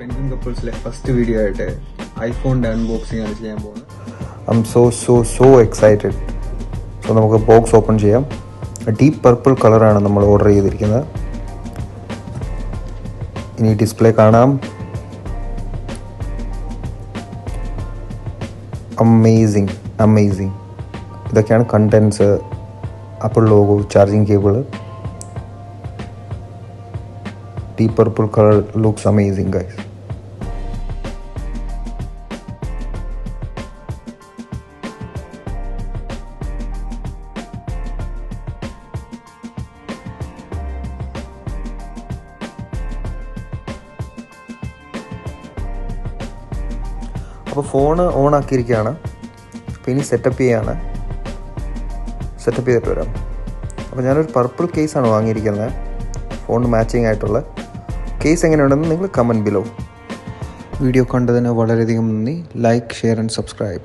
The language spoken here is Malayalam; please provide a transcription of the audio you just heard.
Friends and Couples first video at iPhone unboxing. I'm so excited. So നമുക്ക് ബോക്സ് ഓപ്പൺ ചെയ്യാം. ഡീപ്പ് പർപ്പിൾ കളറാണ് നമ്മൾ ഓർഡർ ചെയ്തിരിക്കുന്നത്. ഇനി ഡിസ്പ്ലേ കാണാം. അമേസിങ്. ഇതൊക്കെയാണ് contents, apple logo, charging cable. Deep purple color looks amazing, guys. അപ്പോൾ ഫോൺ ഓൺ ആക്കിയിരിക്കുകയാണ്. അപ്പോൾ ഇനി സെറ്റപ്പ് ചെയ്തിട്ട് വരാം. അപ്പോൾ ഞാനൊരു പർപ്പിൾ കേസാണ് വാങ്ങിയിരിക്കുന്നത്, ഫോണിന് മാച്ചിങ് ആയിട്ടുള്ള. കേസ് എങ്ങനെയുണ്ടെന്ന് നിങ്ങൾ കമൻറ്റ് ബിലോ. വീഡിയോ കണ്ടതിന് വളരെയധികം നന്ദി. Like, share and subscribe.